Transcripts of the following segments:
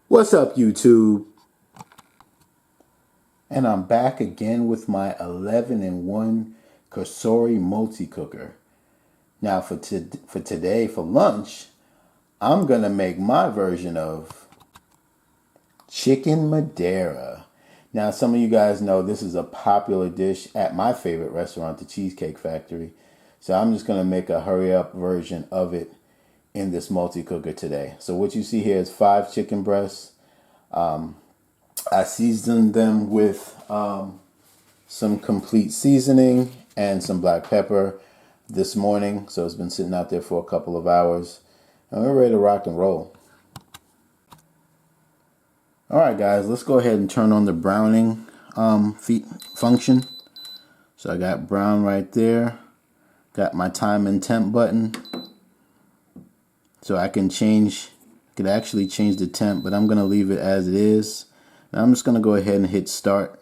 What's up, YouTube? And I'm back again with my 11-in-1 Cosori multi-cooker. Now for today, for lunch, I'm going to make my version of chicken Madeira. Now, some of you guys know this is a popular dish at my favorite restaurant, the Cheesecake Factory. So I'm just going to make a hurry-up version of it in this multi-cooker today. So what you see here is 5 chicken breasts. I seasoned them with some complete seasoning and some black pepper this morning. So it's been sitting out there for a couple of hours. And we're ready to rock and roll. Alright guys, let's go ahead and turn on the browning function. So I got brown right there. Got my time and temp button. So I can actually change the temp, but I'm going to leave it as it is. Now I'm just going to go ahead and hit start.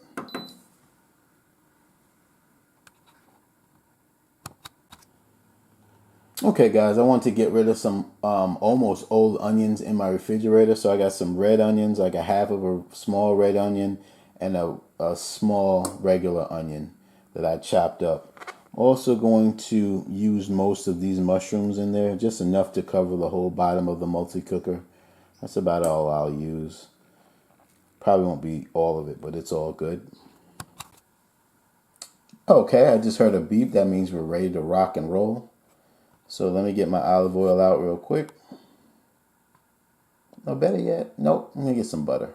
Okay guys, I want to get rid of some almost old onions in my refrigerator. So I got some red onions, like a half of a small red onion and a small regular onion that I chopped up. Also going to use most of these mushrooms in there, just enough to cover the whole bottom of the multi-cooker. That's about all I'll use. Probably won't be all of it, but it's all good. Okay, I just heard a beep. That means we're ready to rock and roll. So let me get my olive oil out real quick. No, better yet, nope, let me get some butter.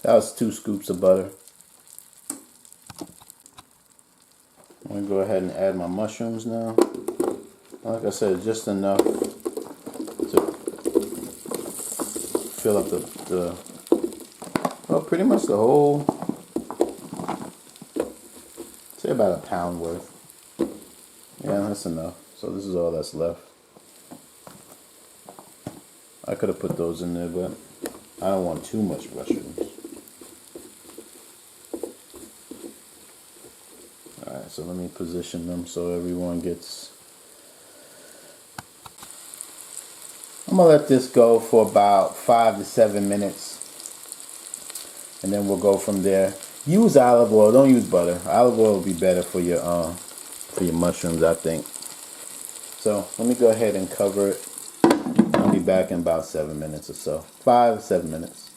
That was 2 scoops of butter. I'm going to go ahead and add my mushrooms now. Like I said, just enough to fill up well, pretty much the whole, say about a pound worth. Yeah, that's enough. So this is all that's left. I could have put those in there, but I don't want too much mushrooms. Alright, so let me position them so everyone gets... I'm going to let this go for about 5 to 7 minutes. And then we'll go from there. Use olive oil, don't use butter. Olive oil will be better for your mushrooms, I think. So let me go ahead and cover it. I'll be back in about 7 minutes or so. 5 to 7 minutes.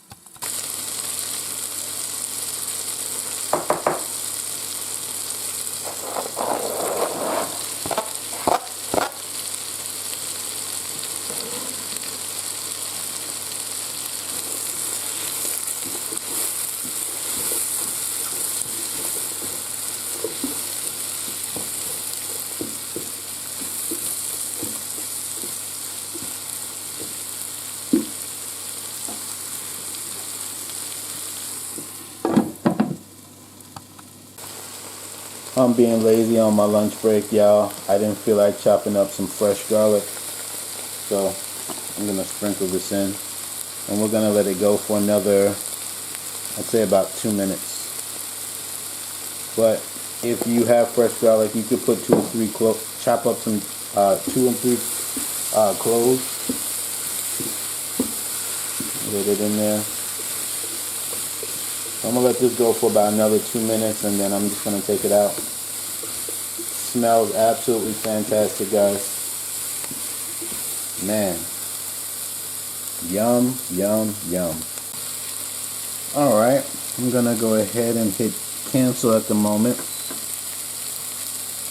I'm being lazy on my lunch break, y'all. I didn't feel like chopping up some fresh garlic. So I'm going to sprinkle this in. And we're going to let it go for another, I'd say about 2 minutes. But if you have fresh garlic, you could put 2 or 3 cloves, chop up some 2 and 3 cloves. Get it in there. I'm going to let this go for about another 2 minutes and then I'm just going to take it out. Smells absolutely fantastic, guys. Man. Yum, yum, yum. Alright, I'm going to go ahead and hit cancel at the moment.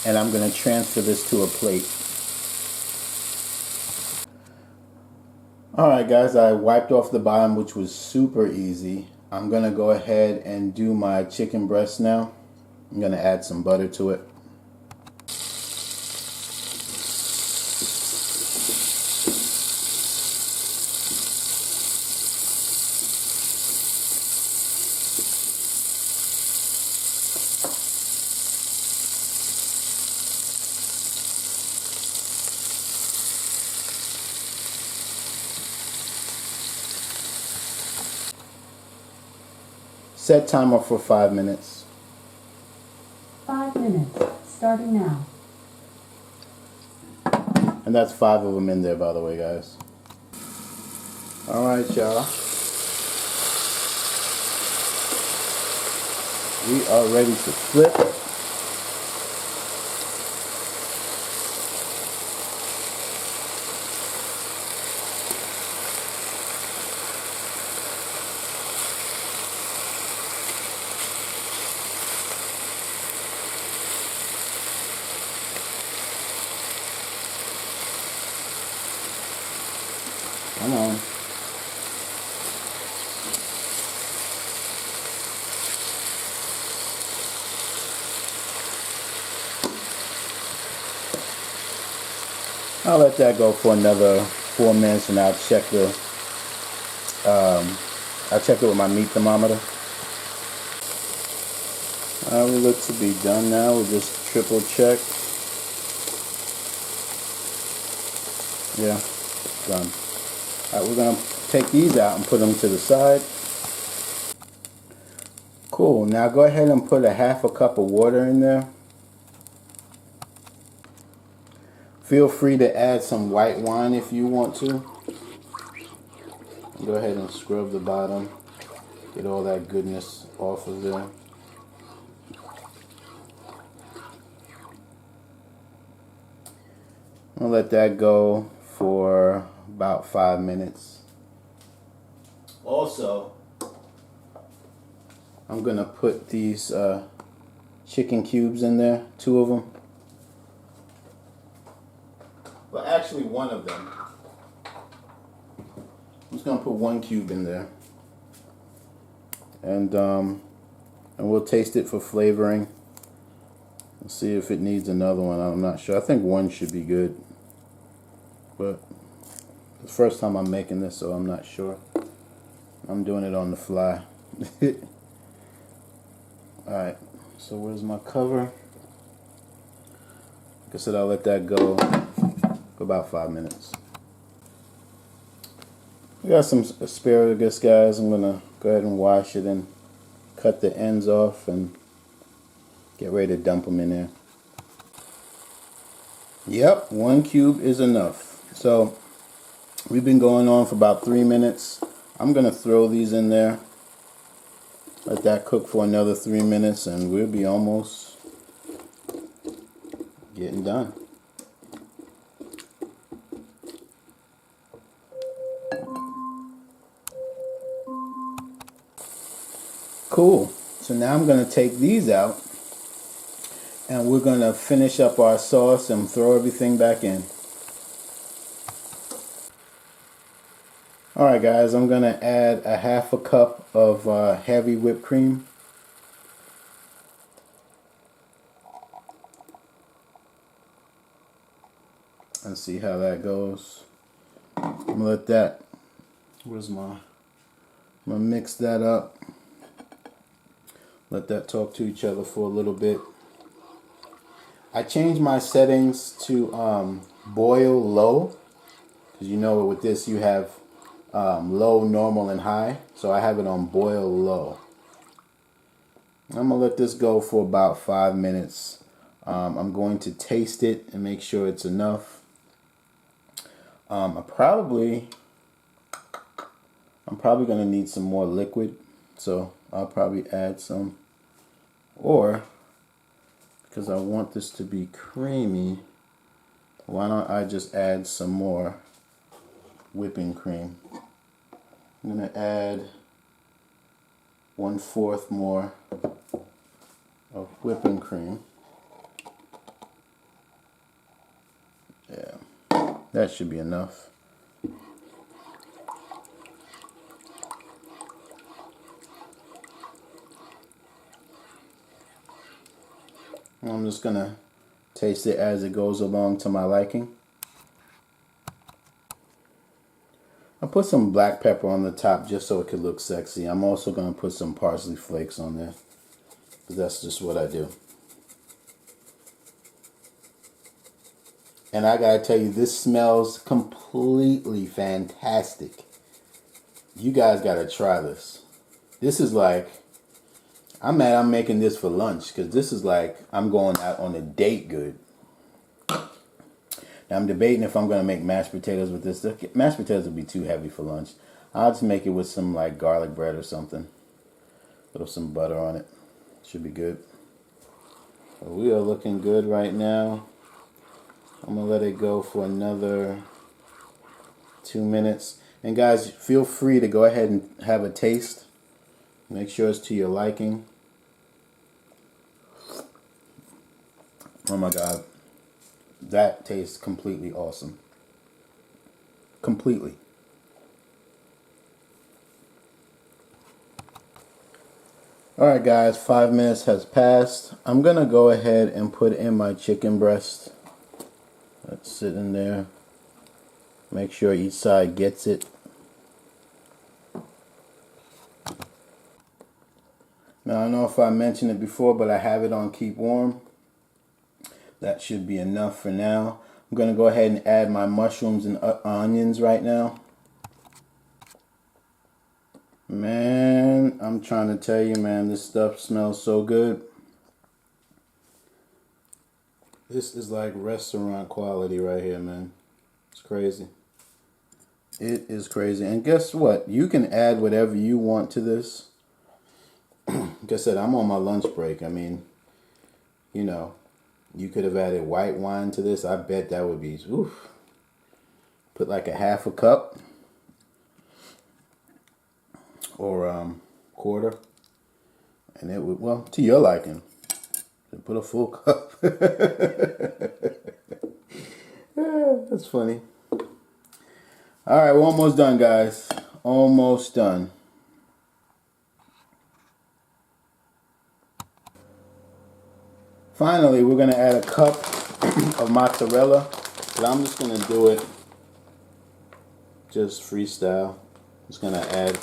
And I'm going to transfer this to a plate. Alright guys, I wiped off the bottom, which was super easy. I'm going to go ahead and do my chicken breast now. I'm going to add some butter to it. Set timer for 5 minutes. 5 minutes, starting now. And that's 5 of them in there, by the way, guys. All right, y'all. We are ready to flip. Come on. I'll let that go for another 4 minutes, and I'll check it with my meat thermometer. We look to be done now. We'll just triple check. Yeah, done. Alright, we're gonna take these out and put them to the side. Cool. Now go ahead and put a 1/2 cup of water in there. Feel free to add some white wine if you want to. Go ahead and scrub the bottom. Get all that goodness off of there. I'll let that go for about 5 minutes. Also, I'm gonna put these chicken cubes in there, 2 of them. Well, actually 1 of them. I'm just gonna put 1 cube in there, and we'll taste it for flavoring. Let's see if it needs another one. I'm not sure. I think 1 should be good, but it's the first time I'm making this, so I'm not sure. I'm doing it on the fly. Alright, so where's my cover? Like I said, I'll let that go for about 5 minutes. We got some asparagus, guys. I'm gonna go ahead and wash it and cut the ends off and get ready to dump them in there. Yep, 1 cube is enough. So we've been going on for about 3 minutes. I'm gonna throw these in there. Let that cook for another 3 minutes, and we'll be almost getting done. Cool. So now I'm going to take these out, and we're going to finish up our sauce and throw everything back in. Alright guys, I'm going to add a 1/2 cup of heavy whipped cream. And see how that goes. I'm going to let that, I'm going to mix that up. Let that talk to each other for a little bit. I changed my settings to boil low, because you know with this you have low, normal, and high. So I have it on boil low. I'm going to let this go for about 5 minutes. I'm going to taste it and make sure it's enough. I'm probably going to need some more liquid, so I'll probably add some. Or, because I want this to be creamy, why don't I just add some more whipping cream. I'm going to add 1/4 more of whipping cream. Yeah, that should be enough. I'm just going to taste it as it goes along to my liking. I put some black pepper on the top just so it could look sexy. I'm also going to put some parsley flakes on there, because that's just what I do. And I gotta tell you, this smells completely fantastic. You guys gotta try this. This is like I'm mad I'm making this for lunch because this is like I'm going out on a date good. Now I'm debating if I'm going to make mashed potatoes with this. The mashed potatoes would be too heavy for lunch. I'll just make it with some like garlic bread or something. Throw some butter on it. Should be good. So we are looking good right now. I'm going to let it go for another 2 minutes. And guys, feel free to go ahead and have a taste. Make sure it's to your liking. Oh my God. That tastes completely awesome. Completely. Alright guys, 5 minutes has passed. I'm going to go ahead and put in my chicken breast. Let's sit in there. Make sure each side gets it. Now I don't know if I mentioned it before, but I have it on keep warm. That should be enough for now. I'm going to go ahead and add my mushrooms and onions right now. Man, I'm trying to tell you, man, this stuff smells so good. This is like restaurant quality right here, man. It's crazy. It is crazy. And guess what? You can add whatever you want to this. Like I said, I'm on my lunch break. I mean, you know, you could have added white wine to this. I bet that would be, oof. Put like a half a cup or quarter, and it would, well, to your liking. Put a full cup. That's funny. All right, we're almost done, guys. Almost done. Finally, we're going to add a cup of mozzarella. But I'm just going to do it just freestyle. Just going to add,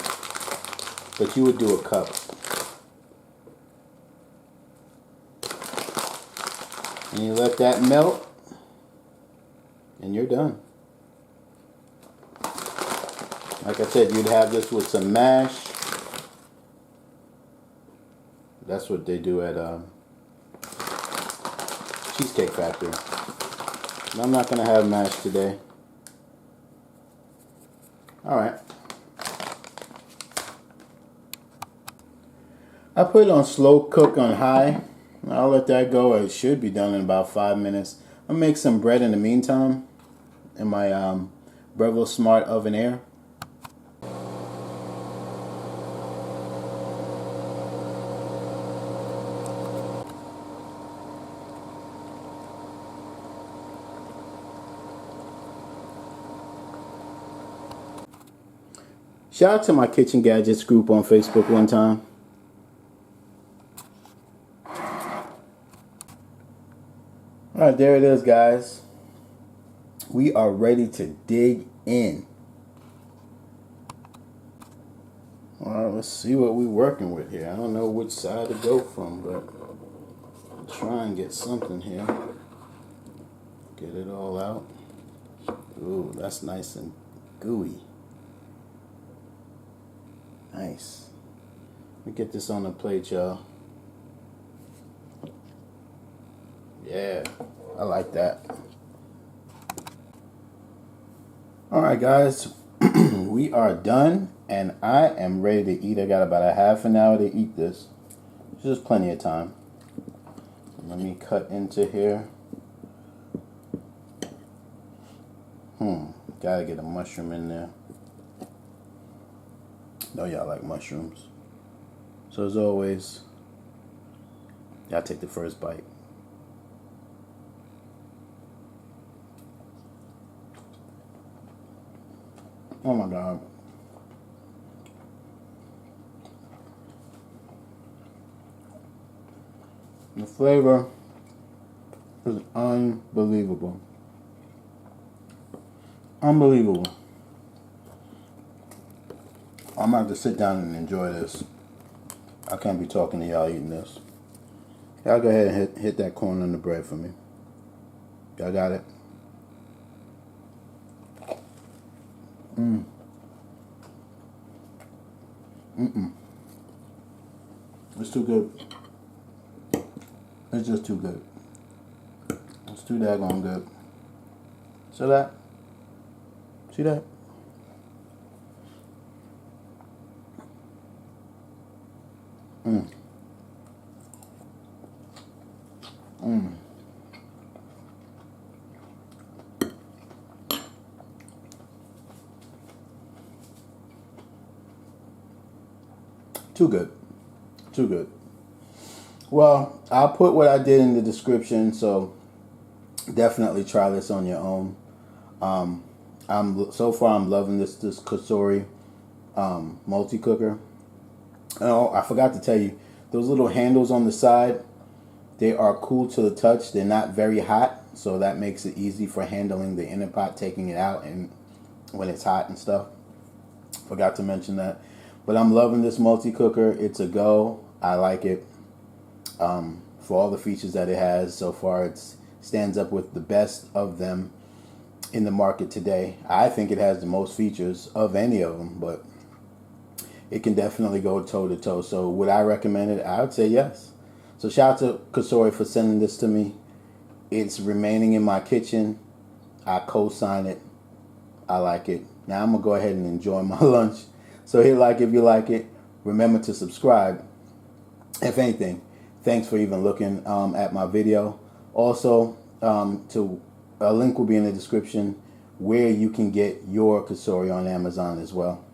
but you would do a cup. And you let that melt, and you're done. Like I said, you'd have this with some mash. That's what they do at Cheesecake Factory. But I'm not going to have mash today. Alright. I put it on slow cook on high. I'll let that go. It should be done in about 5 minutes. I'll make some bread in the meantime in my Breville Smart Oven Air. Shout out to my Kitchen Gadgets group on Facebook one time. Alright, there it is, guys. We are ready to dig in. Alright, let's see what we're working with here. I don't know which side to go from, but I'll try and get something here. Get it all out. Ooh, that's nice and gooey. Nice. Let me get this on the plate, y'all. Yeah, I like that. Alright guys, we are done and I am ready to eat. I got about a half an hour to eat this. There's plenty of time. So let me cut into here. Gotta get a mushroom in there. Know y'all like mushrooms. So as always, y'all take the first bite. Oh my God. The flavor is unbelievable. Unbelievable. I'm gonna have to sit down and enjoy this. I can't be talking to y'all eating this. Y'all go ahead and hit that corn on the bread for me. Y'all got it? It's too good. It's just too good. It's too daggone good. See that? See that? Mmm. Mmm. Too good. Too good. Well, I'll put what I did in the description, so definitely try this on your own. So far I'm loving this Cosori multi-cooker. Oh, I forgot to tell you, those little handles on the side, they are cool to the touch. They're not very hot, so that makes it easy for handling the inner pot, taking it out and when it's hot and stuff. Forgot to mention that. But I'm loving this multi-cooker. It's a go. I like it. For all the features that it has so far, it stands up with the best of them in the market today. I think it has the most features of any of them, but it can definitely go toe to toe. So would I recommend it? I would say yes. So shout out to Cosori for sending this to me. It's remaining in my kitchen. I co-sign it. I like it. Now I'm going to go ahead and enjoy my lunch. So hit like if you like it. Remember to subscribe. If anything, thanks for even looking at my video. Also, a link will be in the description where you can get your Cosori on Amazon as well.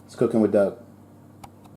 It's Cooking with Doug.